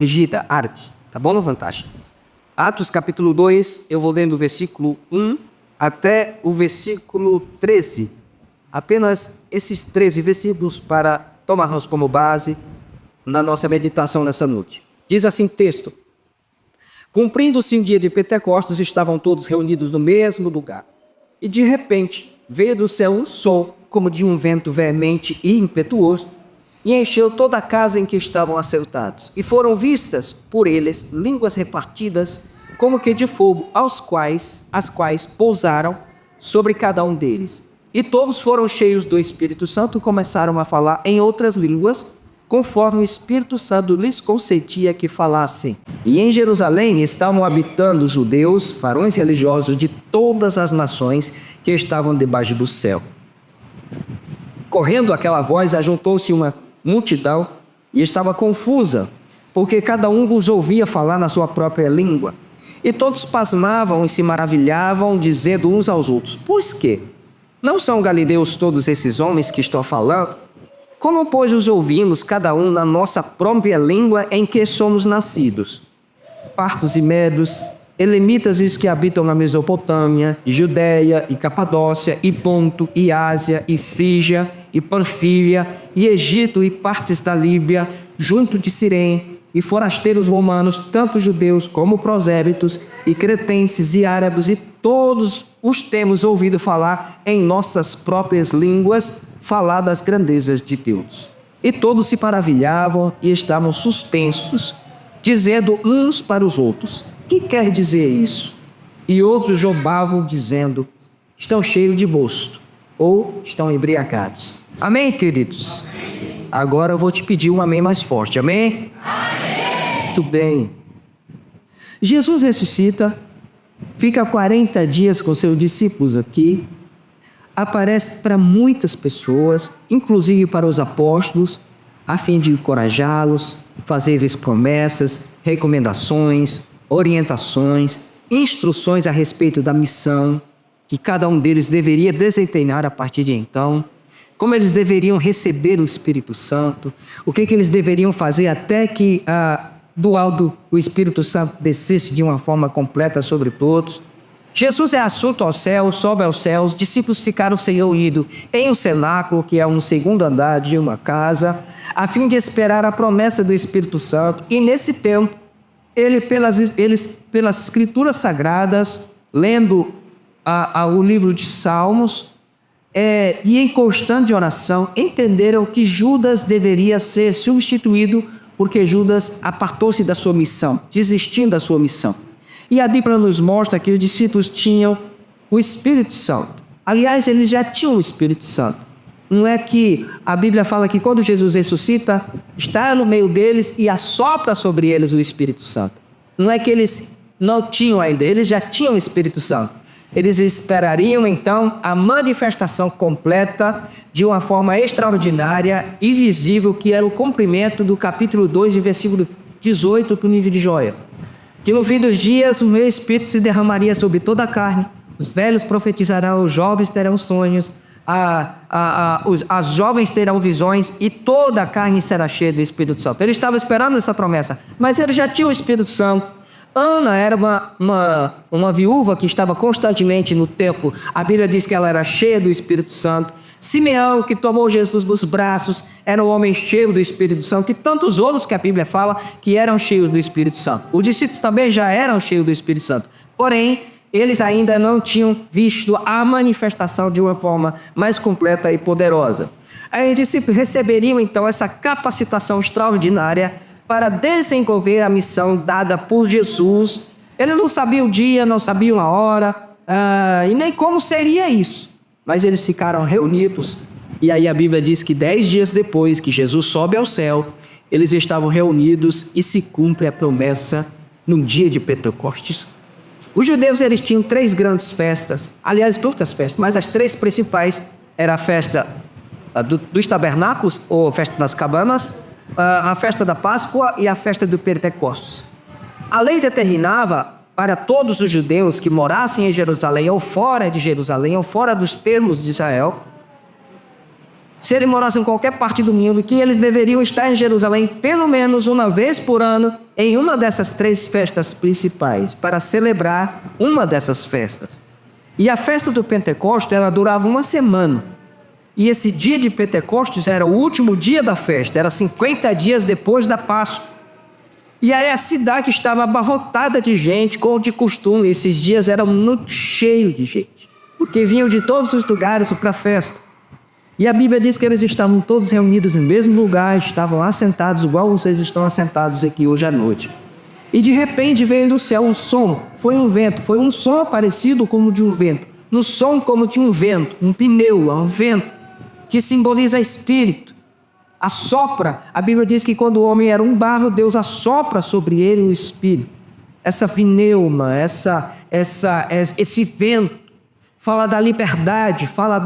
Rigida, arte, tá bom? Fantásticas. Atos capítulo 2, eu vou lendo do versículo 1 até o versículo 13. Apenas esses 13 versículos para tomarmos como base na nossa meditação nessa noite. Diz assim o texto: cumprindo-se o dia de Pentecostes, estavam todos reunidos no mesmo lugar. E de repente veio do céu um som, como de um vento veemente e impetuoso, e encheu toda a casa em que estavam assentados. E foram vistas por eles línguas repartidas, como que de fogo, as quais pousaram sobre cada um deles. E todos foram cheios do Espírito Santo e começaram a falar em outras línguas, conforme o Espírito Santo lhes concedia que falassem. E em Jerusalém estavam habitando judeus, varões religiosos de todas as nações que estavam debaixo do céu. Correndo aquela voz, ajuntou-se uma multidão e estava confusa, porque cada um os ouvia falar na sua própria língua. E todos pasmavam e se maravilhavam, dizendo uns aos outros: pois quê? Não são galileus todos esses homens que estou falando? Como, pois, os ouvimos, cada um na nossa própria língua em que somos nascidos? Partos e medos, elemitas e os que habitam na Mesopotâmia, e Judeia, e Capadócia, e Ponto, e Ásia, e Frígia, e Panfilha, e Egito, e partes da Líbia, junto de Cirene, e forasteiros romanos, tanto judeus como prosélitos, e cretenses e árabes, e todos os temos ouvido falar em nossas próprias línguas, falar das grandezas de Deus. E todos se maravilhavam e estavam suspensos, dizendo uns para os outros: que quer dizer isso? E outros zombavam, dizendo: estão cheios de mosto, ou estão embriagados. Amém, queridos? Amém. Agora eu vou te pedir um amém mais forte. Amém? Amém. Muito bem. Jesus ressuscita, fica 40 dias com seus discípulos aqui, aparece para muitas pessoas, inclusive para os apóstolos, a fim de encorajá-los, fazer-lhes promessas, recomendações, orientações, instruções a respeito da missão que cada um deles deveria desempenhar a partir de então, como eles deveriam receber o Espírito Santo, o que eles deveriam fazer até que do alto o Espírito Santo descesse de uma forma completa sobre todos. Jesus é assunto ao céu, sobe aos céus, os discípulos ficaram se reunidos em um cenáculo, que é um segundo andar de uma casa, a fim de esperar a promessa do Espírito Santo. E nesse tempo, eles pelas escrituras sagradas, lendo o livro de Salmos, e em constante oração, entenderam que Judas deveria ser substituído, porque Judas apartou-se da sua missão, desistindo da sua missão. E a Bíblia nos mostra que os discípulos tinham o Espírito Santo. Aliás, eles já tinham o Espírito Santo. Não é que a Bíblia fala que quando Jesus ressuscita, está no meio deles e assopra sobre eles o Espírito Santo. Não é que eles não tinham ainda, eles já tinham o Espírito Santo. Eles esperariam então a manifestação completa de uma forma extraordinária e visível, que era o cumprimento do capítulo 2, versículo 18 do livro de Joel. Que no fim dos dias o meu Espírito se derramaria sobre toda a carne, os velhos profetizarão, os jovens terão sonhos, as jovens terão visões e toda a carne será cheia do Espírito Santo. Ele estava esperando essa promessa, mas ele já tinha o Espírito Santo. Ana era uma viúva que estava constantemente no templo. A Bíblia diz que ela era cheia do Espírito Santo. Simeão, que tomou Jesus nos braços, era um homem cheio do Espírito Santo, e tantos outros que a Bíblia fala que eram cheios do Espírito Santo. Os discípulos também já eram cheios do Espírito Santo, porém, eles ainda não tinham visto a manifestação de uma forma mais completa e poderosa. Aí os discípulos receberiam então essa capacitação extraordinária para desenvolver a missão dada por Jesus. Ele não sabia o dia, não sabia a hora, e nem como seria isso. Mas eles ficaram reunidos, e aí a Bíblia diz que 10 dias depois que Jesus sobe ao céu, eles estavam reunidos e se cumpre a promessa no dia de Pentecostes. Os judeus, eles tinham 3 grandes festas, aliás, muitas festas, mas as 3 principais eram a festa dos tabernáculos, ou festa das cabanas, a festa da Páscoa e a festa do Pentecostes. A lei determinava para todos os judeus que morassem em Jerusalém ou fora de Jerusalém ou fora dos termos de Israel, se ele morasse em qualquer parte do mundo, que eles deveriam estar em Jerusalém pelo menos uma vez por ano, em uma dessas 3 festas principais, para celebrar uma dessas festas. E a festa do Pentecostes, ela durava uma semana. E esse dia de Pentecostes era o último dia da festa, era 50 dias depois da Páscoa. E aí a cidade estava abarrotada de gente, como de costume. Esses dias eram muito cheios de gente, porque vinham de todos os lugares para a festa. E a Bíblia diz que eles estavam todos reunidos no mesmo lugar, estavam assentados, igual vocês estão assentados aqui hoje à noite. E de repente veio do céu um som, foi um vento, foi um som parecido como de um vento. No som como de um vento, um pneu, um vento, que simboliza espírito. Assopra, a Bíblia diz que quando o homem era um barro, Deus assopra sobre ele o espírito. Essa pneuma, esse vento, fala da liberdade, fala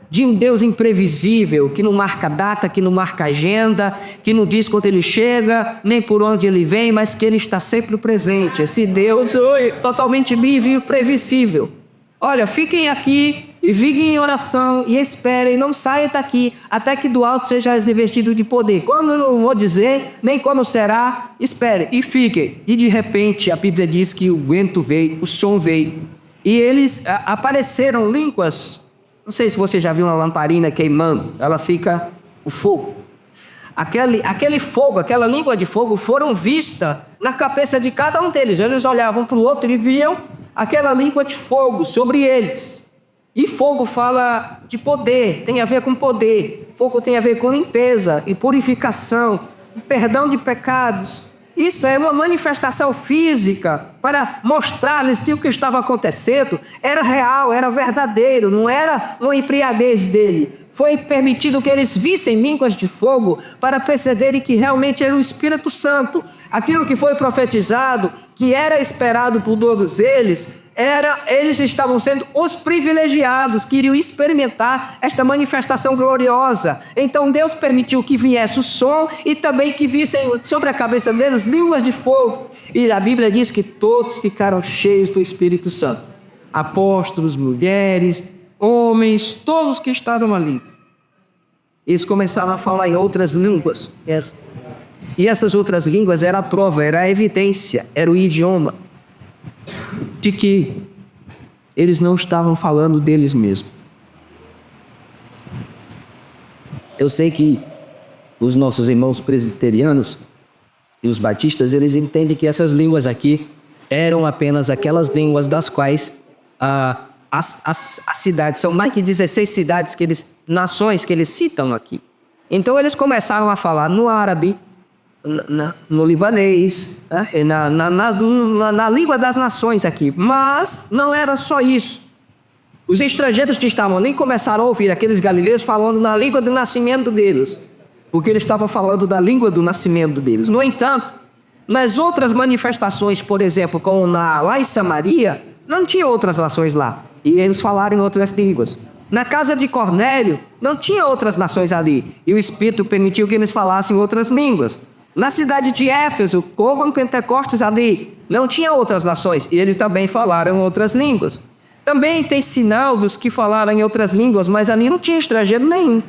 de um Deus imprevisível, que não marca data, que não marca agenda, que não diz quando ele chega, nem por onde ele vem, mas que ele está sempre presente. Esse Deus totalmente livre e imprevisível. Olha, fiquem aqui e fiquem em oração e esperem, não saiam daqui até que do alto seja revestido de poder. Quando eu não vou dizer, nem como será, esperem e fiquem. E de repente a Bíblia diz que o vento veio, o som veio. E eles apareceram línguas. Não sei se você já viu uma lamparina queimando, ela fica o fogo. Aquele fogo, aquela língua de fogo foram vistas na cabeça de cada um deles. Eles olhavam para o outro e viam aquela língua de fogo sobre eles. E fogo fala de poder, tem a ver com poder. Fogo tem a ver com limpeza e purificação, perdão de pecados. Isso é uma manifestação física para mostrar-lhes que o que estava acontecendo era real, era verdadeiro, não era uma embriaguez dele. Foi permitido que eles vissem línguas de fogo para perceberem que realmente era o Espírito Santo. Aquilo que foi profetizado, que era esperado por todos eles, eles estavam sendo os privilegiados, que iriam experimentar esta manifestação gloriosa. Então Deus permitiu que viesse o som e também que vissem sobre a cabeça deles línguas de fogo. E a Bíblia diz que todos ficaram cheios do Espírito Santo. Apóstolos, mulheres, homens, todos que estavam ali. Eles começaram a falar em outras línguas. E essas outras línguas era a prova, era a evidência, era o idioma de que eles não estavam falando deles mesmos. Eu sei que os nossos irmãos presbiterianos e os batistas, eles entendem que essas línguas aqui eram apenas aquelas línguas das quais as cidades, são mais que 16 cidades, nações que eles citam aqui. Então eles começaram a falar no árabe, no libanês, na língua das nações aqui. Mas não era só isso. Os estrangeiros que estavam ali começaram a ouvir aqueles galileus falando na língua do nascimento deles, porque eles estavam falando da língua do nascimento deles. No entanto, nas outras manifestações, por exemplo, como lá em Samaria, não tinha outras nações lá, e eles falaram em outras línguas. Na casa de Cornélio, não tinha outras nações ali, e o Espírito permitiu que eles falassem outras línguas. Na cidade de Éfeso, houve um Pentecostes ali, não tinha outras nações, e eles também falaram outras línguas. Também tem sinal dos que falaram em outras línguas, mas ali não tinha estrangeiro nenhum.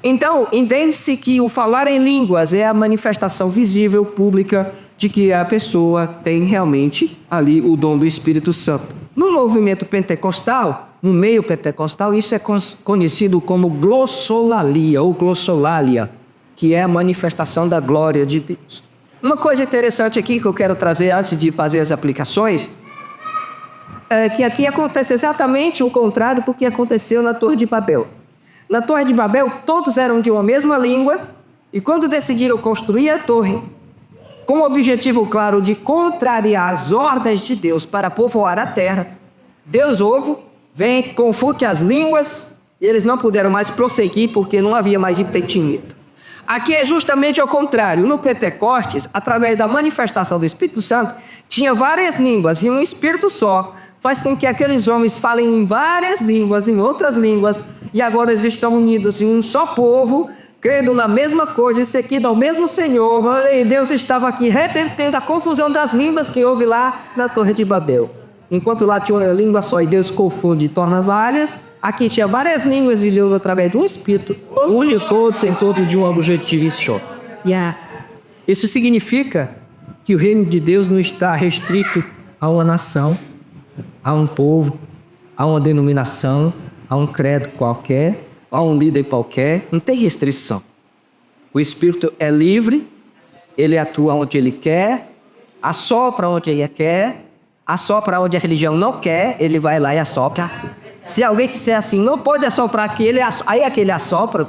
Então, entende-se que o falar em línguas é a manifestação visível, pública, de que a pessoa tem realmente ali o dom do Espírito Santo. No movimento pentecostal, no meio pentecostal, isso é conhecido como glossolalia ou glossolalia, que é a manifestação da glória de Deus. Uma coisa interessante aqui que eu quero trazer antes de fazer as aplicações, é que aqui acontece exatamente o contrário do que aconteceu na Torre de Babel. Na Torre de Babel, todos eram de uma mesma língua, e quando decidiram construir a torre, com o objetivo claro de contrariar as ordens de Deus para povoar a terra, Deus ouve, vem, confunde as línguas, e eles não puderam mais prosseguir porque não havia mais impedimento. Aqui é justamente ao contrário. No Pentecostes, através da manifestação do Espírito Santo, tinha várias línguas e um Espírito só faz com que aqueles homens falem em várias línguas, em outras línguas, e agora eles estão unidos em um só povo, crendo na mesma coisa e seguindo ao mesmo Senhor. E Deus estava aqui revertendo a confusão das línguas que houve lá na Torre de Babel. Enquanto lá tinha uma língua só e Deus confunde e torna várias, Aqui tinha várias línguas de Deus através do Espírito, une todos em torno de um objetivo só. Isso significa que o reino de Deus não está restrito a uma nação, a um povo, a uma denominação, a um credo qualquer, a um líder qualquer. Não tem restrição. O Espírito é livre, ele atua onde ele quer, assopra onde ele quer, assopra onde a religião não quer, ele vai lá e assopra. Se alguém disser assim, não pode assoprar aqui, aí aquele assopra,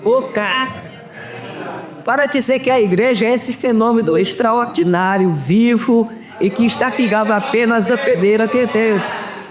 para dizer que a igreja é esse fenômeno extraordinário, vivo, e que está ligado apenas da peneira de Deus.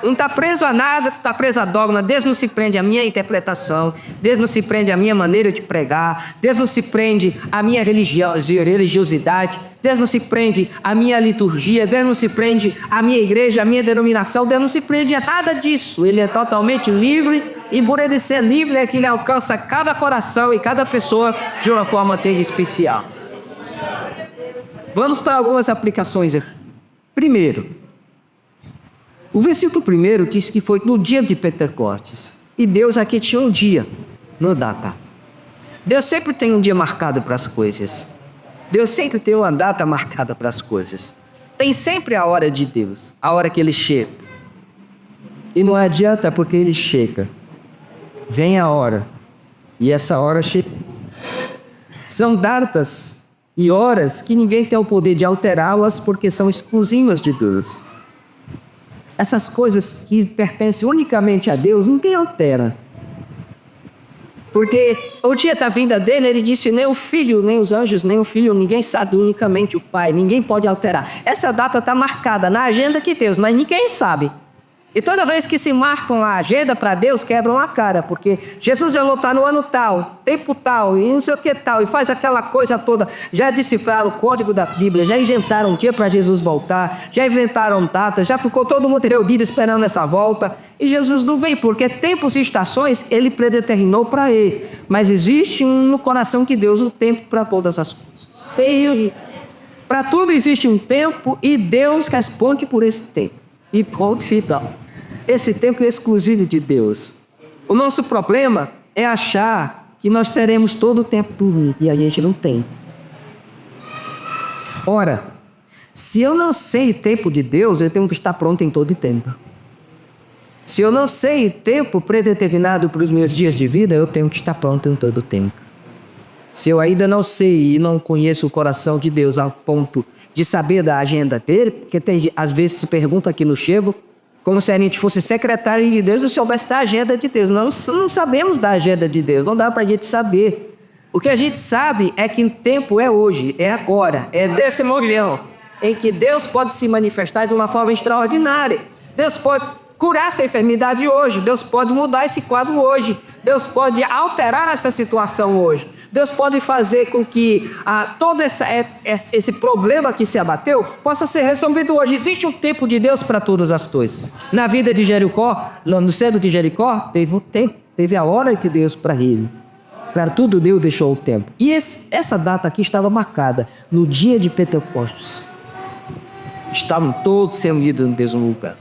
Não está preso a nada, está preso a dogma. Deus não se prende à minha interpretação, Deus não se prende à minha maneira de pregar, Deus não se prende à minha religiosidade, Deus não se prende à minha liturgia, Deus não se prende à minha igreja, à minha denominação, Deus não se prende a nada disso. Ele é totalmente livre, e por ele ser livre é que ele alcança cada coração e cada pessoa de uma forma até especial. Vamos para algumas aplicações aqui. Primeiro, o versículo 1 diz que foi no dia de Pentecostes. E Deus aqui tinha um dia, não data. Deus sempre tem um dia marcado para as coisas. Deus sempre tem uma data marcada para as coisas. Tem sempre a hora de Deus, a hora que Ele chega. E não adianta porque Ele chega. Vem a hora. E essa hora chega. São datas e horas que ninguém tem o poder de alterá-las porque são exclusivas de Deus. Essas coisas que pertencem unicamente a Deus, ninguém altera. Porque o dia da vinda dele, ele disse, nem o filho, nem os anjos, nem o filho, ninguém sabe, unicamente o Pai, ninguém pode alterar. Essa data está marcada na agenda de Deus, mas ninguém sabe. E toda vez que se marcam a agenda para Deus, quebram a cara, porque Jesus já voltar no ano tal, tempo tal, e não sei o que tal, e faz aquela coisa toda. Já decifraram o código da Bíblia, já inventaram um dia para Jesus voltar, já inventaram data, já ficou todo mundo reunido esperando essa volta, e Jesus não vem, porque tempos e estações ele predeterminou para ele. Mas existe no coração de Deus um tempo para todas as coisas. Para tudo existe um tempo, e Deus responde por esse tempo. E ponto final. Esse tempo é exclusivo de Deus. O nosso problema é achar que nós teremos todo o tempo por mim, e a gente não tem. Ora, se eu não sei o tempo de Deus, eu tenho que estar pronto em todo o tempo. Se eu não sei o tempo predeterminado para os meus dias de vida, eu tenho que estar pronto em todo o tempo. Se eu ainda não sei e não conheço o coração de Deus ao ponto de saber da agenda dele, porque às vezes se pergunta aqui no Chego, como se a gente fosse secretário de Deus e soubesse da agenda de Deus. Nós não sabemos da agenda de Deus, não dá para a gente saber. O que a gente sabe é que o tempo é hoje, é agora, é desse momento em que Deus pode se manifestar de uma forma extraordinária. Deus pode curar essa enfermidade hoje, Deus pode mudar esse quadro hoje, Deus pode alterar essa situação hoje. Deus pode fazer com que todo esse problema que se abateu possa ser resolvido hoje. Existe um tempo de Deus para todas as coisas. Na vida de Jericó, no centro de Jericó, teve um tempo, teve a hora de Deus para ele. Para tudo Deus deixou o tempo. E essa data aqui estava marcada no dia de Pentecostes. Estavam todos reunidos no mesmo lugar.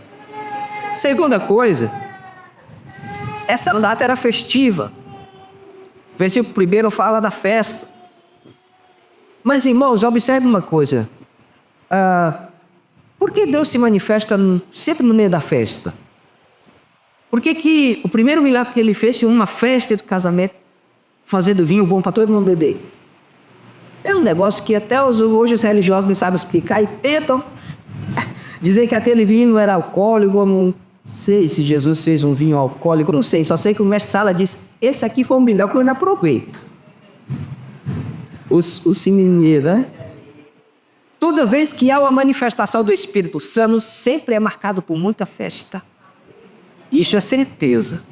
Segunda coisa, essa data era festiva. O versículo 1 fala da festa. Mas, irmãos, observe uma coisa. Por que Deus se manifesta sempre no meio da festa? Por que o primeiro milagre que ele fez foi uma festa de casamento, fazendo vinho bom para todo mundo beber? É um negócio que até hoje os religiosos não sabem explicar e tentam dizer que aquele vinho não era alcoólico. Não sei se Jesus fez um vinho alcoólico, não sei. Só sei que o mestre Sala disse, esse aqui foi o melhor que eu ainda provei. O simineiro, né? Toda vez que há uma manifestação do Espírito Santo, sempre é marcado por muita festa. Isso é certeza.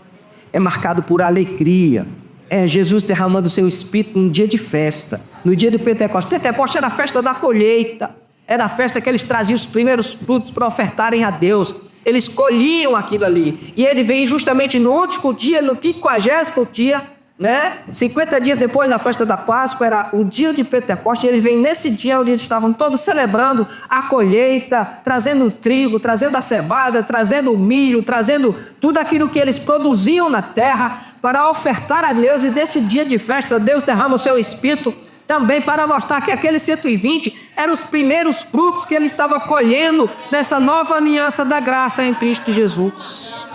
É marcado por alegria. É Jesus derramando o seu Espírito num dia de festa. No dia de Pentecostes. Pentecostes era a festa da colheita. Era a festa que eles traziam os primeiros frutos para ofertarem a Deus. Eles colhiam aquilo ali. E ele vem justamente no último dia, no 50º dia, né? 50 dias depois da festa da Páscoa, era o dia de Pentecostes. Ele vem nesse dia onde eles estavam todos celebrando a colheita, trazendo o trigo, trazendo a cevada, trazendo o milho, trazendo tudo aquilo que eles produziam na terra para ofertar a Deus. E nesse dia de festa, Deus derrama o seu Espírito também para mostrar que aqueles 120 eram os primeiros frutos que ele estava colhendo nessa nova aliança da graça em Cristo Jesus.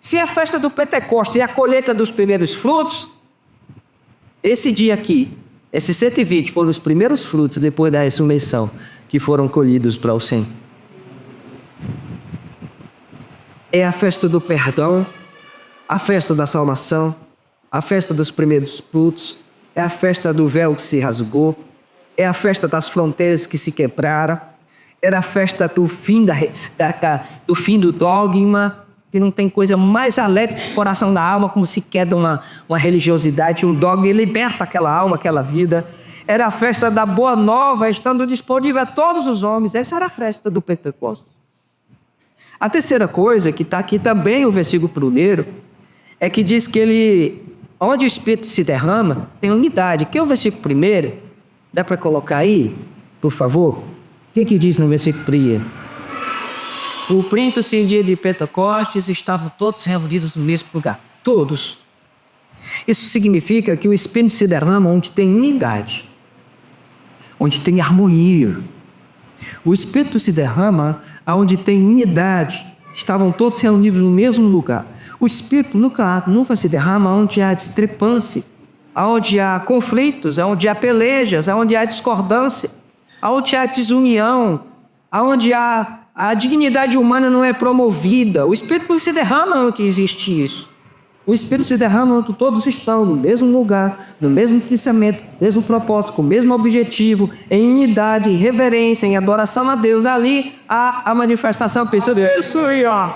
Se a festa do Pentecostes é a colheita dos primeiros frutos, esse dia aqui, esses 120 foram os primeiros frutos depois da ressurreição que foram colhidos para o Senhor. É a festa do perdão, a festa da salvação, a festa dos primeiros frutos, é a festa do véu que se rasgou, é a festa das fronteiras que se quebraram, era a festa do fim, do fim do dogma, que não tem coisa mais alegre no coração da alma como se quebra uma religiosidade, um dogma liberta aquela alma, aquela vida. Era a festa da boa nova, estando disponível a todos os homens. Essa era a festa do Pentecostes. A terceira coisa, que está aqui também o versículo 1, é que diz que onde o Espírito se derrama, tem unidade. Que é o versículo 1? Dá para colocar aí, por favor? O que diz no versículo 1? Cumprindo-se o dia de Pentecostes, estavam todos reunidos no mesmo lugar. Todos. Isso significa que o Espírito se derrama onde tem unidade, onde tem harmonia. O Espírito se derrama onde tem unidade. Estavam todos reunidos no mesmo lugar. O Espírito nunca se derrama onde há discrepância, onde há conflitos, onde há pelejas, onde há discordância, onde há desunião, onde a dignidade humana não é promovida. O Espírito não se derrama onde existe isso. O Espírito se derrama onde todos estão no mesmo lugar, no mesmo pensamento, no mesmo propósito, com o mesmo objetivo, em unidade, em reverência, em adoração a Deus. Ali há a manifestação pessoal. Isso aí, ó.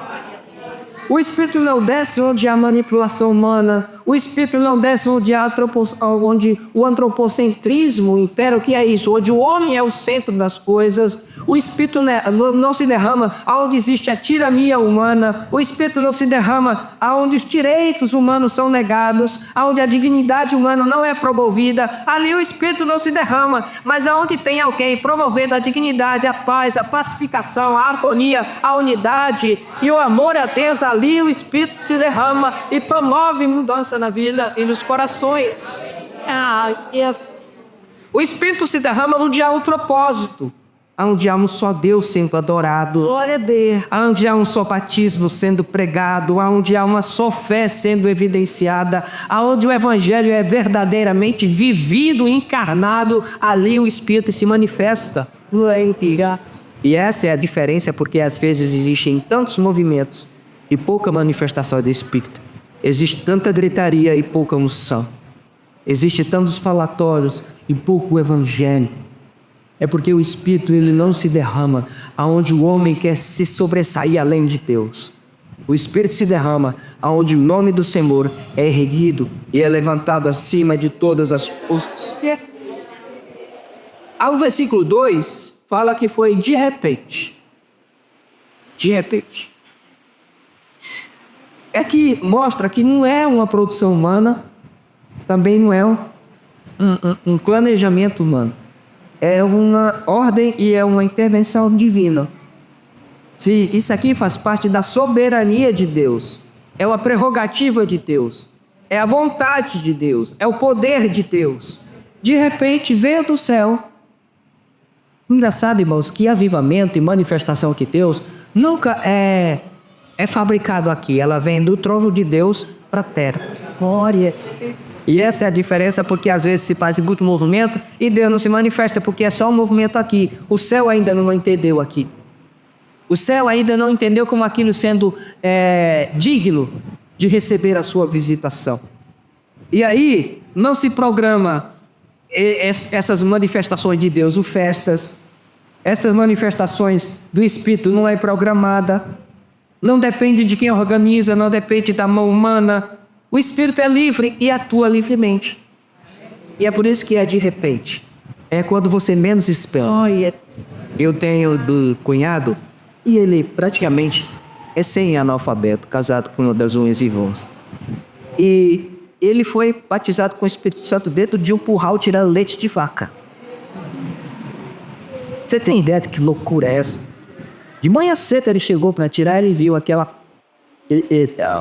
O Espírito não desce onde há manipulação humana. O Espírito não desce onde o antropocentrismo impera. O que é isso? Onde o homem é o centro das coisas. O Espírito não se derrama onde existe a tirania humana. O Espírito não se derrama onde os direitos humanos são negados, onde a dignidade humana não é promovida. Ali o Espírito não se derrama. Mas aonde tem alguém promovendo a dignidade, a paz, a pacificação, a harmonia, a unidade e o amor a Deus, ali o Espírito se derrama e promove mudança na vida e nos corações. O Espírito se derrama onde há um propósito, onde há um só Deus sendo adorado, onde há um só batismo sendo pregado, onde há uma só fé sendo evidenciada, onde o Evangelho é verdadeiramente vivido, encarnado, ali o Espírito se manifesta. E essa é a diferença, porque às vezes existem tantos movimentos e pouca manifestação do Espírito. Existe tanta gritaria e pouca unção. Existe tantos falatórios e pouco Evangelho. É porque o Espírito ele não se derrama aonde o homem quer se sobressair além de Deus. O Espírito se derrama aonde o nome do Senhor é erguido e é levantado acima de todas as coisas. Ao versículo 2 fala que foi de repente. De repente. É que mostra que não é uma produção humana, também não é um planejamento humano. É uma ordem e é uma intervenção divina. Se isso aqui faz parte da soberania de Deus, é uma prerrogativa de Deus, é a vontade de Deus, é o poder de Deus. De repente veio do céu. Engraçado, irmãos, que avivamento e manifestação de Deus nunca é fabricado aqui. Ela vem do trono de Deus para a terra. Glória. E essa é a diferença, porque às vezes se faz muito movimento e Deus não se manifesta, porque é só um movimento aqui. O céu ainda não entendeu aqui. O céu ainda não entendeu como aquilo sendo digno de receber a sua visitação. E aí não se programa essas manifestações de Deus, festas. Essas manifestações do Espírito não é programada. Não depende de quem organiza, não depende da mão humana. O Espírito é livre e atua livremente. E é por isso que é de repente. É quando você menos espera. Eu tenho do cunhado e ele praticamente é semi-analfabeto, casado com uma das unhas e vãos. E ele foi batizado com o Espírito Santo dentro de um curral tirando leite de vaca. Você tem ideia de que loucura é essa? De manhã cedo ele chegou para tirar, ele viu aquela...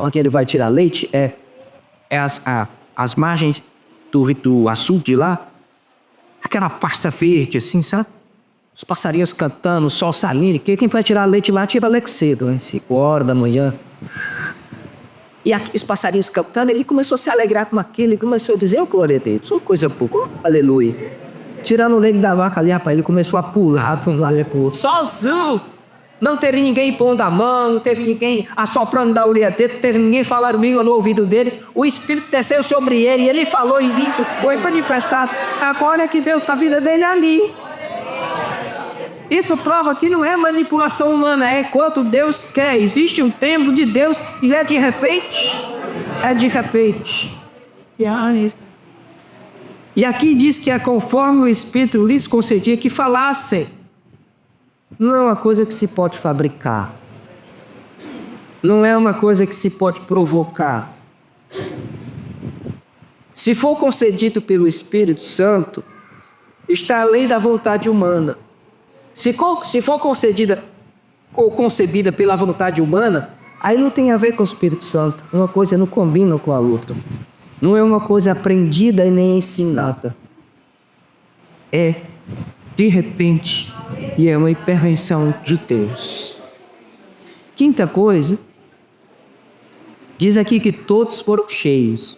onde ele vai tirar leite as margens do açude lá. Aquela pasta verde assim, sabe? Os passarinhos cantando, o sol saindo. Quem vai tirar leite lá, tira leite cedo, hein? 5 horas da manhã. E aqui, os passarinhos cantando, ele começou a se alegrar com aquilo. Ele começou a dizer, oh, glória a Deus, só coisa pouco, oh, aleluia. Tirando o leite da vaca ali, rapaz, ele começou a pular para um lado e para o outro. Sozinho! Não teve ninguém pondo a mão, não teve ninguém assoprando da orelha dele, não teve ninguém falando língua no ouvido dele. O Espírito desceu sobre ele e ele falou em línguas, foi manifestado. Agora é que Deus está a vida dele ali. Isso prova que não é manipulação humana, é quando Deus quer. Existe um tempo de Deus e é de repente. É de repente. E aqui diz que é conforme o Espírito lhes concedia que falassem. Não é uma coisa que se pode fabricar. Não é uma coisa que se pode provocar. Se for concedido pelo Espírito Santo, está além da vontade humana. Se for concedida ou concebida pela vontade humana, aí não tem a ver com o Espírito Santo. Uma coisa não combina com a outra. Não é uma coisa aprendida e nem ensinada. É de repente e é uma intervenção de Deus. Quinta coisa, diz aqui que todos foram cheios.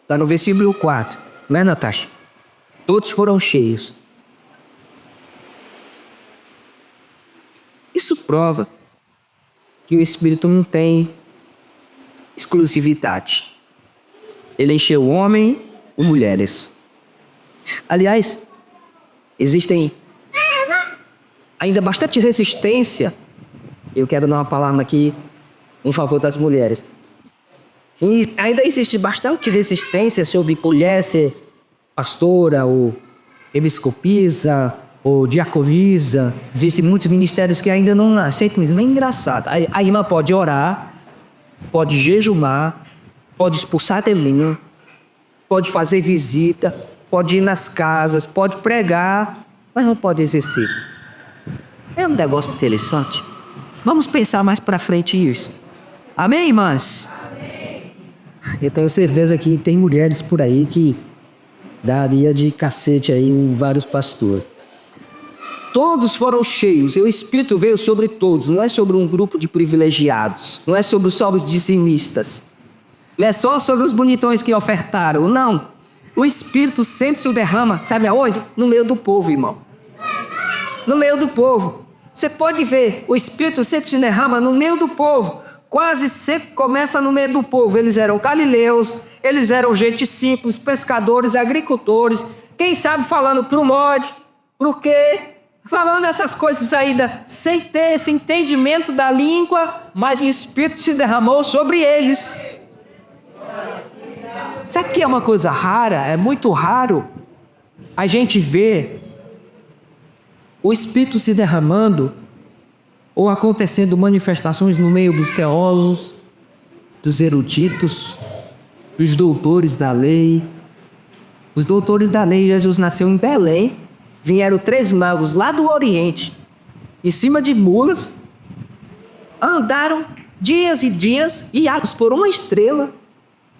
Está no versículo 4, não é, Natasha? Todos foram cheios. Isso prova que o Espírito não tem exclusividade. Ele encheu homem ou mulheres. Aliás, existem ainda bastante resistência. Eu quero dar uma palavra aqui em favor das mulheres. E ainda existe bastante resistência sobre mulher ser pastora ou episcopisa ou diaconisa. Existem muitos ministérios que ainda não aceitam isso. É engraçado. A irmã pode orar, pode jejumar, pode expulsar demônio, pode fazer visita, pode ir nas casas, pode pregar, mas não pode exercer. É um negócio interessante. Vamos pensar mais para frente isso. Amém, irmãs? Amém. Eu tenho certeza que tem mulheres por aí que daria de cacete aí em vários pastores. Todos foram cheios, e o Espírito veio sobre todos, não é sobre um grupo de privilegiados, não é sobre só os dizimistas, não é só sobre os bonitões que ofertaram, não. O Espírito sempre se derrama, sabe aonde? No meio do povo, irmão. No meio do povo. Você pode ver, o Espírito sempre se derrama no meio do povo. Quase sempre começa no meio do povo. Eles eram galileus, eles eram gente simples, pescadores, agricultores. Quem sabe falando pro mod, pro quê? Falando essas coisas ainda, sem ter esse entendimento da língua, mas o Espírito se derramou sobre eles. Isso aqui é uma coisa rara, é muito raro a gente ver o Espírito se derramando ou acontecendo manifestações no meio dos teólogos, dos eruditos, dos doutores da lei. Os doutores da lei, Jesus nasceu em Belém, vieram 3 magos lá do Oriente, em cima de mulas, andaram dias e dias, guiados por uma estrela,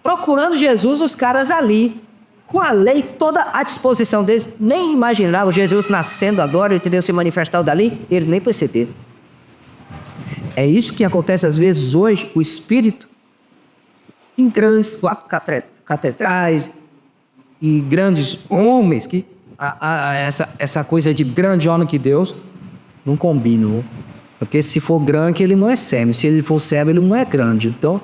procurando Jesus, os caras ali, com a lei toda à disposição deles, nem imaginavam Jesus nascendo agora, entendeu? Se manifestar dali, eles nem perceberam. É isso que acontece às vezes hoje, o Espírito, em grandes catedrais e grandes homens, que essa coisa de grande homem que Deus não combina. Porque se for grande, ele não é sêmio. Se ele for sêmio, ele não é grande. Então,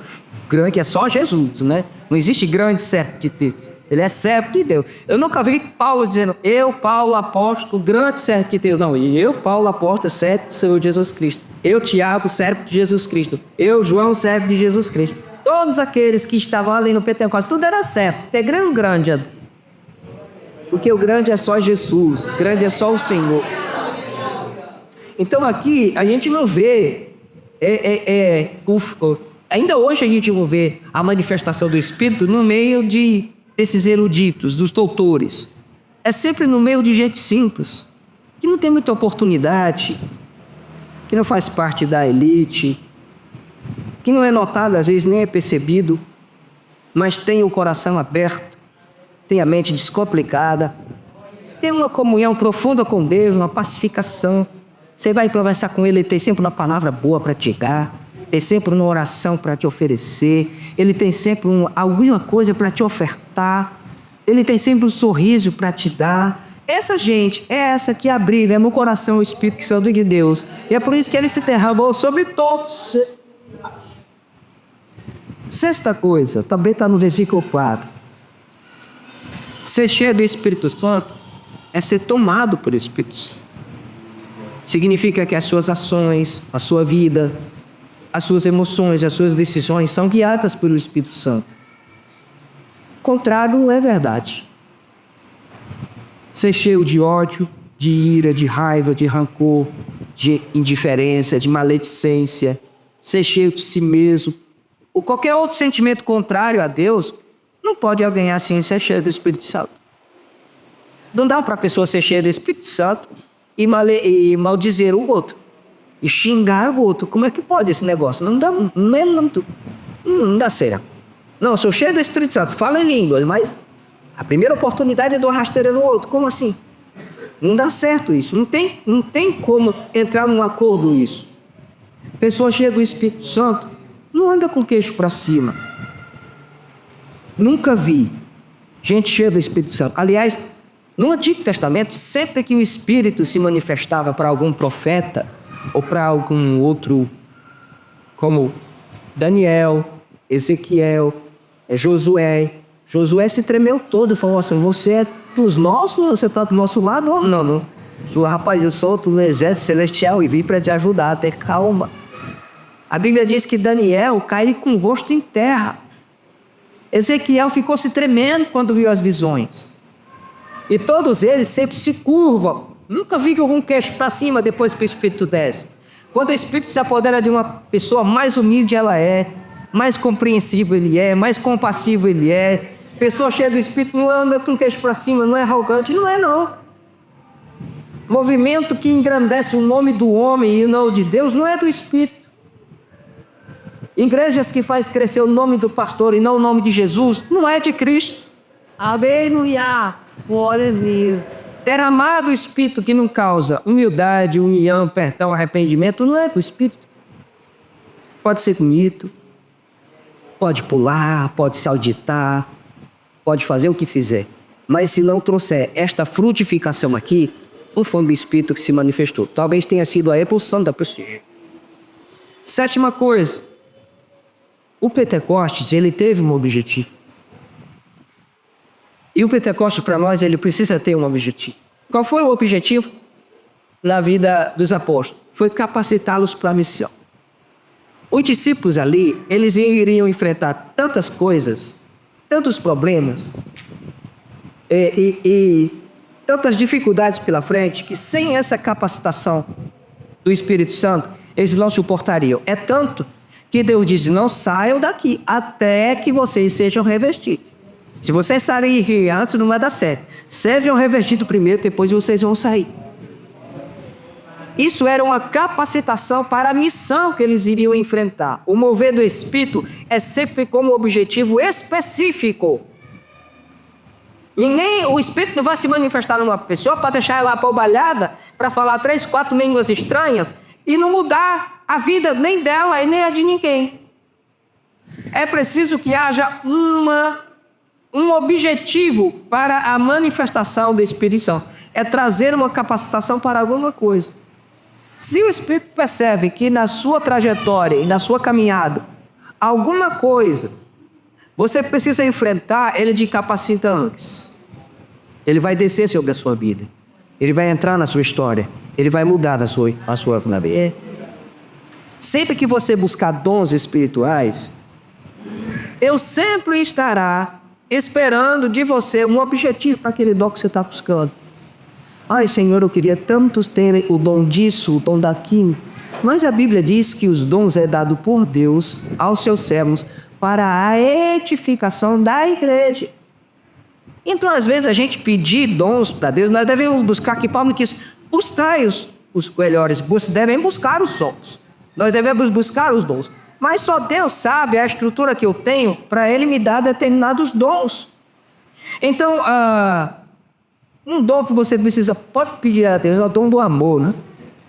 grande é só Jesus, né? Não existe grande servo de Deus. Ele é servo de Deus. Eu nunca vi Paulo dizendo, eu, Paulo, apóstolo, grande servo de Deus. Não, eu, Paulo, apóstolo, servo do Senhor Jesus Cristo. Eu, Tiago, servo de Jesus Cristo. Eu, João, servo de Jesus Cristo. Todos aqueles que estavam ali no Pentecostes, tudo era servo. Até grande. Porque o grande é só Jesus. O grande é só o Senhor. Então aqui, a gente não vê Ainda hoje a gente vai ver a manifestação do Espírito no meio desses eruditos, dos doutores. É sempre no meio de gente simples, que não tem muita oportunidade, que não faz parte da elite, que não é notado, às vezes nem é percebido, mas tem o coração aberto, tem a mente descomplicada, tem uma comunhão profunda com Deus, uma pacificação. Você vai conversar com ele tem sempre uma palavra boa para te dar, tem sempre uma oração para te oferecer, ele tem sempre alguma coisa para te ofertar, ele tem sempre um sorriso para te dar. Essa gente é essa que abriga no coração o Espírito Santo de Deus. E é por isso que ele se derramou sobre todos. Sexta coisa, também está no versículo 4. Ser cheio do Espírito Santo é ser tomado por Espírito Santo. Significa que as suas ações, a sua vida, as suas emoções, as suas decisões são guiadas pelo Espírito Santo. O contrário não é verdade. Ser cheio de ódio, de ira, de raiva, de rancor, de indiferença, de maledicência, ser cheio de si mesmo, ou qualquer outro sentimento contrário a Deus, não pode alguém assim ser cheio do Espírito Santo. Não dá para a pessoa ser cheia do Espírito Santo e maldizer o outro, e xingar o outro. Como é que pode esse negócio? Não dá, não dá certo. Não, eu sou cheio do Espírito Santo, falo em línguas, mas a primeira oportunidade é do rasteira no outro. Como assim? Não dá certo isso. Não tem como entrar num acordo isso. Pessoa cheia do Espírito Santo não anda com o queixo para cima. Nunca vi gente cheia do Espírito Santo. Aliás, no Antigo Testamento, sempre que o Espírito se manifestava para algum profeta ou para algum outro, como Daniel, Ezequiel, Josué se tremeu todo e falou assim: você é dos nossos, você está do nosso lado? Não. Rapaz, eu sou do exército celestial e vim para te ajudar, ter calma. A Bíblia diz que Daniel caiu com o rosto em terra. Ezequiel ficou se tremendo quando viu as visões. E todos eles sempre se curvam. Nunca vi que houve um queixo para cima depois que o Espírito desce. Quando o Espírito se apodera de uma pessoa, mais humilde ela é, mais compreensível ele é, mais compassivo ele é. Pessoa cheia do Espírito não anda com o queixo para cima, não é arrogante, não é não. Movimento que engrandece o nome do homem e não o de Deus não é do Espírito. Igrejas que faz crescer o nome do pastor e não o nome de Jesus, não é de Cristo. Aleluia! Glória a Deus. Derramado o Espírito que não causa humildade, união, perdão, arrependimento, não é do Espírito. Pode ser bonito, pode pular, pode se auditar, pode fazer o que fizer. Mas se não trouxer esta frutificação aqui, não foi do Espírito que se manifestou. Talvez tenha sido a expulsão da pessoa. Sétima coisa. O Pentecostes, ele teve um objetivo. E o Pentecostes, para nós, ele precisa ter um objetivo. Qual foi o objetivo na vida dos apóstolos? Foi capacitá-los para a missão. Os discípulos ali, eles iriam enfrentar tantas coisas, tantos problemas e tantas dificuldades pela frente, que sem essa capacitação do Espírito Santo, eles não suportariam. É tanto que Deus diz: não saiam daqui até que vocês sejam revestidos. Se vocês saírem antes, não vai dar certo. Sejam revestidos primeiro, depois vocês vão sair. Isso era uma capacitação para a missão que eles iriam enfrentar. O mover do Espírito é sempre como objetivo específico. E nem o Espírito não vai se manifestar numa pessoa para deixar ela abobalhada, para falar 3, 4 línguas estranhas e não mudar a vida nem dela e nem a de ninguém. É preciso que haja um objetivo para a manifestação do Espírito Santo. É trazer uma capacitação para alguma coisa. Se o Espírito percebe que na sua trajetória e na sua caminhada, alguma coisa você precisa enfrentar, ele te capacita antes. Ele vai descer sobre a sua vida. Ele vai entrar na sua história. Ele vai mudar a sua vida. Sempre que você buscar dons espirituais, eu sempre estará esperando de você um objetivo para aquele dom que você está buscando. Ai, Senhor, eu queria tanto ter o dom disso, o dom daquilo. Mas a Bíblia diz que os dons é dado por Deus aos seus servos para a edificação da igreja. Então, às vezes, a gente pedir dons para Deus, nós devemos buscar, que Paulo quis, buscar os melhores, devem buscar os dons. Nós devemos buscar os dons. Mas só Deus sabe a estrutura que eu tenho para Ele me dar determinados dons. Então, um dom que você precisa, pode pedir a Deus, é o dom do amor, né?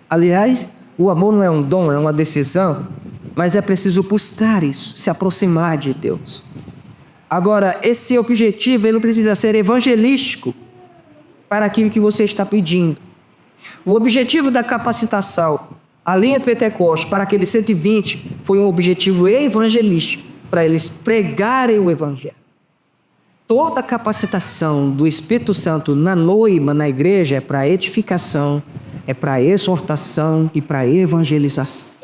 Aliás, o amor não é um dom, é uma decisão, mas é preciso buscar isso, se aproximar de Deus. Agora, esse objetivo, ele não precisa ser evangelístico para aquilo que você está pedindo. O objetivo da capacitação, a linha Pentecostes, para aqueles 120, foi um objetivo evangelístico, para eles pregarem o evangelho. Toda a capacitação do Espírito Santo na noiva, na igreja, é para edificação, é para exortação e para evangelização.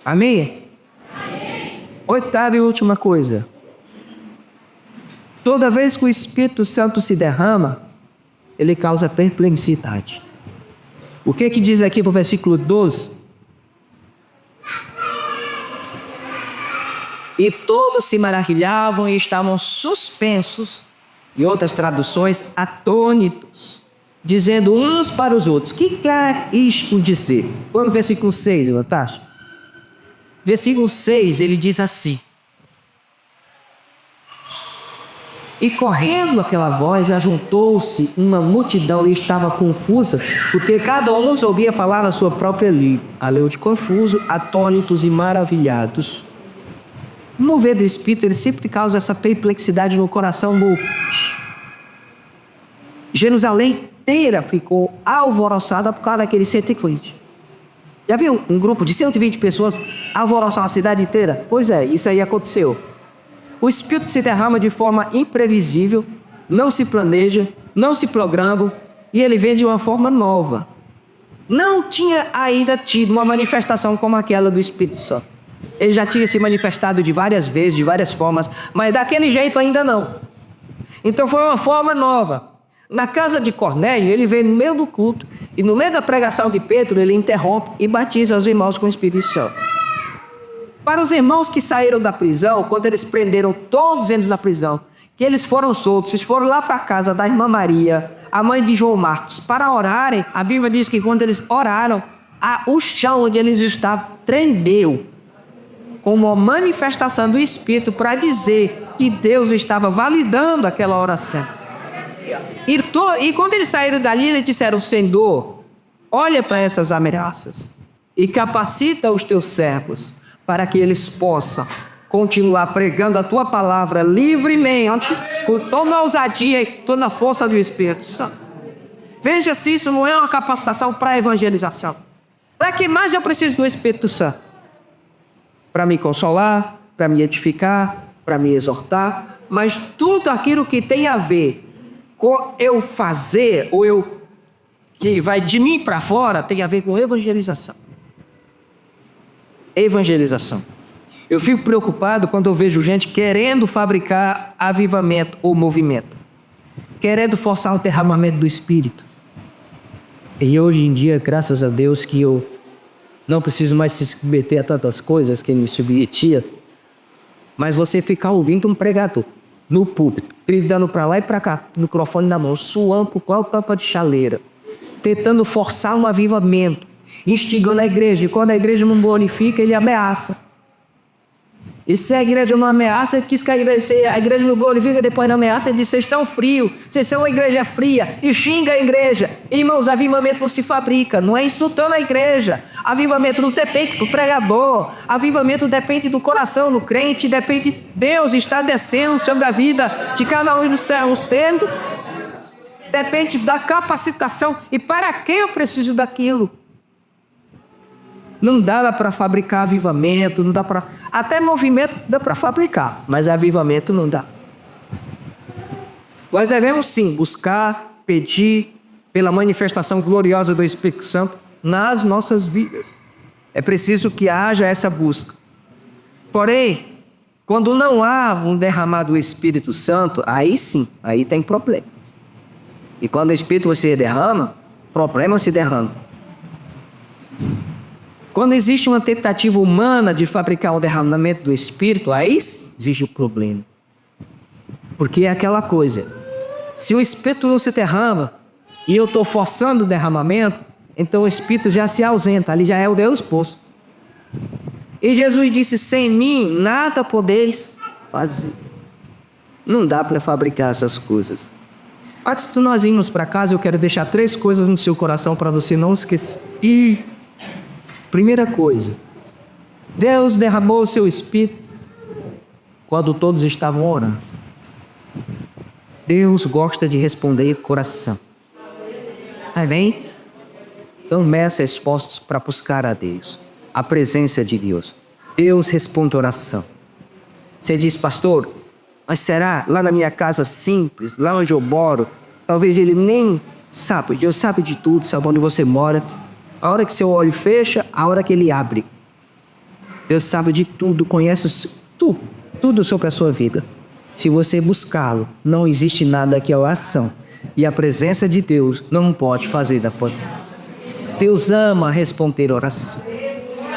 Amém? Amém? Oitava e última coisa. Toda vez que o Espírito Santo se derrama, ele causa perplexidade. O que diz aqui para o versículo 12? E todos se maravilhavam e estavam suspensos, e outras traduções, atônitos, dizendo uns para os outros: que quer isto dizer? Põe no versículo 6, Natasha. Versículo 6, ele diz assim: e correndo aquela voz, ajuntou-se uma multidão e estava confusa, porque cada um os ouvia falar na sua própria língua. Além de confuso, atônitos e maravilhados. O mover do Espírito, ele sempre causa essa perplexidade no coração do... Jerusalém inteira ficou alvoroçada por causa daquele 120. Já viu um grupo de 120 pessoas alvoroçar a cidade inteira? Pois é, isso aí aconteceu. O Espírito se derrama de forma imprevisível, não se planeja, não se programa, e ele vem de uma forma nova. Não tinha ainda tido uma manifestação como aquela do Espírito Santo. Ele já tinha se manifestado de várias vezes, de várias formas, mas daquele jeito ainda não. Então foi uma forma nova. Na casa de Cornélio, ele veio no meio do culto, e no meio da pregação de Pedro, ele interrompe e batiza os irmãos com o Espírito Santo. Para os irmãos que saíram da prisão, quando eles prenderam todos eles na prisão, que eles foram soltos, eles foram lá para a casa da irmã Maria, a mãe de João Marcos, para orarem. A Bíblia diz que quando eles oraram, o chão onde eles estavam tremeu, como uma manifestação do Espírito para dizer que Deus estava validando aquela oração. E quando eles saíram dali, eles disseram: Senhor, olha para essas ameaças e capacita os teus servos para que eles possam continuar pregando a tua palavra livremente, com toda a ousadia e toda a força do Espírito Santo. Veja se isso não é uma capacitação para a evangelização. Para que mais eu preciso do Espírito Santo? Para me consolar, para me edificar, para me exortar, mas tudo aquilo que tem a ver com eu fazer, que vai de mim para fora, tem a ver com evangelização. Evangelização. Eu fico preocupado quando eu vejo gente querendo fabricar avivamento ou movimento, querendo forçar o derramamento do Espírito. E hoje em dia, graças a Deus, que eu não preciso mais se submeter a tantas coisas que ele me submetia, mas você ficar ouvindo um pregador no púlpito, gritando para lá e para cá, microfone na mão, suando por qual tampa de chaleira, tentando forçar um avivamento, instigando a igreja, e quando a igreja não glorifica, ele ameaça. E se a igreja não ameaça, ele diz que a igreja não glorifica, depois não ameaça, ele diz: vocês estão frios, vocês são uma igreja fria, e xinga a igreja. Irmãos, avivamento não se fabrica, não é insultando a igreja. Avivamento não depende do pregador, avivamento depende do coração do crente, depende de Deus estar descendo sobre a vida de cada um dos céus, tendo, depende da capacitação. E para que eu preciso daquilo? Não dá para fabricar avivamento, não dá para... Até movimento dá para fabricar, mas avivamento não dá. Nós devemos sim buscar, pedir pela manifestação gloriosa do Espírito Santo nas nossas vidas. É preciso que haja essa busca. Porém, quando não há um derramado do Espírito Santo, aí sim, aí tem problema. E quando o Espírito você derrama, problema se derrama. Quando existe uma tentativa humana de fabricar o derramamento do Espírito, aí existe o problema. Porque é aquela coisa, se o Espírito não se derrama e eu estou forçando o derramamento, então o Espírito já se ausenta, ali já é o Deus posto. E Jesus disse, sem mim nada podeis fazer. Não dá para fabricar essas coisas. Antes de nós irmos para casa, eu quero deixar 3 coisas no seu coração para você não esquecer. Primeira coisa, Deus derramou o seu Espírito quando todos estavam orando. Deus gosta de responder coração. Amém? Então, meça esforços para buscar a Deus, a presença de Deus. Deus responde oração. Você diz, pastor, mas será lá na minha casa simples, lá onde eu moro, talvez ele nem sabe, Deus sabe de tudo, sabe onde você mora, a hora que seu olho fecha, a hora que ele abre. Deus sabe de tudo, conhece tudo sobre a sua vida. Se você buscá-lo, não existe nada que é oração. E a presença de Deus não pode fazer da porta. Deus ama responder oração.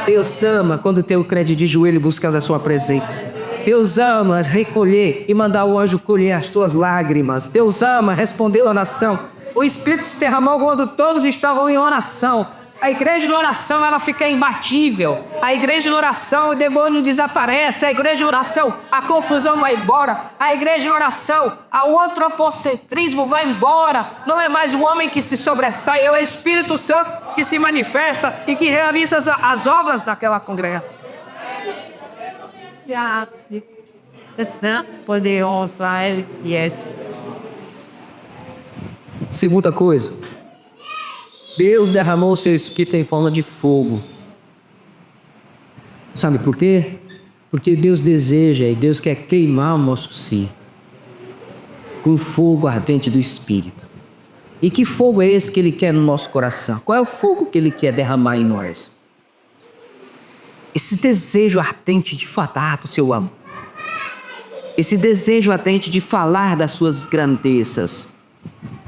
Deus ama quando tem o crédito de joelho buscando a sua presença. Deus ama recolher e mandar o anjo colher as tuas lágrimas. Deus ama responder a oração. O Espírito se derramou quando todos estavam em oração. A igreja de oração, ela fica imbatível. A igreja de oração, o demônio desaparece. A igreja de oração, a confusão vai embora. A igreja de oração, o antropocentrismo vai embora. Não é mais o homem que se sobressai, é o Espírito Santo que se manifesta e que realiza as obras daquela congregação. Segunda coisa, Deus derramou o seu Espírito em forma de fogo. Sabe por quê? Porque Deus deseja e Deus quer queimar o nosso ser com o fogo ardente do Espírito. E que fogo é esse que Ele quer no nosso coração? Qual é o fogo que Ele quer derramar em nós? Esse desejo ardente de falar do seu amor. Esse desejo ardente de falar das suas grandezas.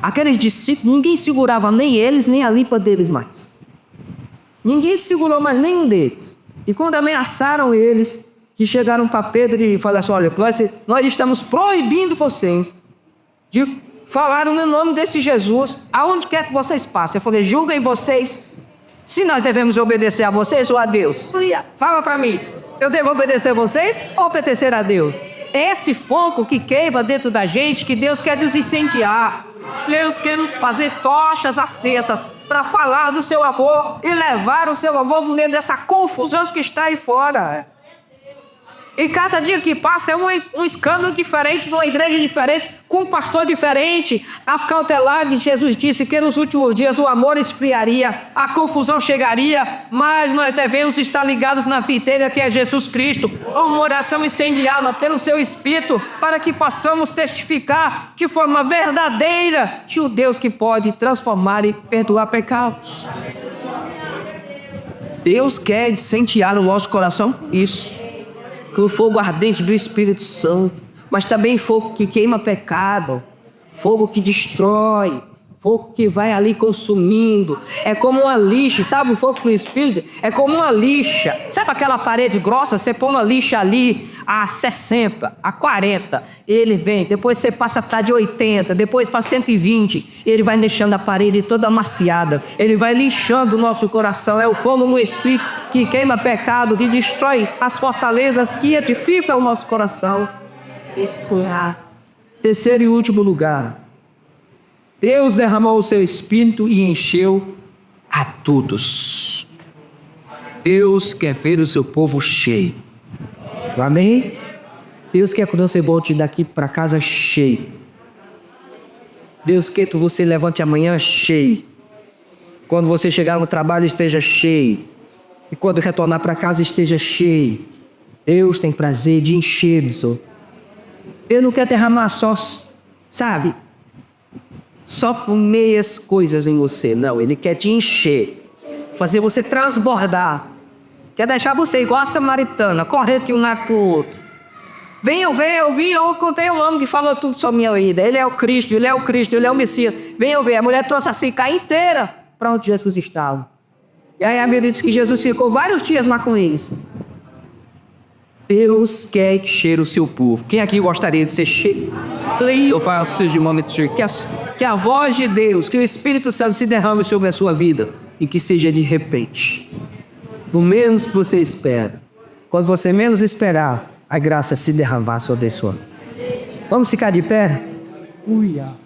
Aqueles discípulos, ninguém segurava nem eles, nem a língua deles mais. Ninguém segurou mais nenhum deles. E quando ameaçaram eles, que chegaram para Pedro e falaram assim, olha, nós estamos proibindo vocês de falar no nome desse Jesus, aonde quer que vocês passem. Eu falei, julguem vocês, se nós devemos obedecer a vocês ou a Deus. Fala para mim, eu devo obedecer a vocês ou obedecer a Deus? É esse fogo que queima dentro da gente que Deus quer nos incendiar. Deus quer fazer tochas acesas para falar do seu amor e levar o seu amor no meio dessa confusão que está aí fora. E cada dia que passa é um escândalo diferente, numa igreja diferente, com um pastor diferente. A cautelar de Jesus disse que nos últimos dias o amor esfriaria, a confusão chegaria, mas nós devemos estar ligados na videira que é Jesus Cristo. Uma oração incendiada pelo seu Espírito, para que possamos testificar de forma verdadeira de um Deus que pode transformar e perdoar pecados. Deus quer incendiar no nosso coração isso. Com o fogo ardente do Espírito Santo, mas também fogo que queima pecado, fogo que destrói, fogo que vai ali consumindo. É como uma lixa, sabe o fogo do Espírito? É como uma lixa. Sabe aquela parede grossa? Você põe uma lixa ali a 60, a 40, ele vem, depois você passa para de 80, depois para 120, ele vai deixando a parede toda amaciada, ele vai lixando o nosso coração. É o fogo no Espírito que queima pecado, que destrói as fortalezas, que edifica o nosso coração. Terceiro e último lugar, Deus derramou o seu Espírito e encheu a todos. Deus quer ver o seu povo cheio. Amém? Deus quer que você volte daqui para casa cheio. Deus quer que você levante amanhã cheio. Quando você chegar no trabalho esteja cheio. E quando retornar para casa esteja cheio. Deus tem prazer de encher, Senhor. Ele não quer derramar só, sabe? Só por meias coisas em você. Não, Ele quer te encher. Fazer você transbordar. Quer deixar você igual a samaritana, correr de um lado para o outro. Venham, eu contei um homem que falou tudo sobre minha vida. Ele é o Cristo, ele é o Cristo, ele é o Messias. Venham ver, a mulher trouxe a cica inteira para onde Jesus estava. E aí a Bíblia diz que Jesus ficou vários dias lá com eles. Deus quer encher o seu povo. Quem aqui gostaria de ser cheio? Eu faço de momento que a voz de Deus, que o Espírito Santo se derrame sobre a sua vida e que seja de repente. No menos que você espera. Quando você menos esperar, a graça se derramar sobre a sua. Vamos ficar de pé? Uia.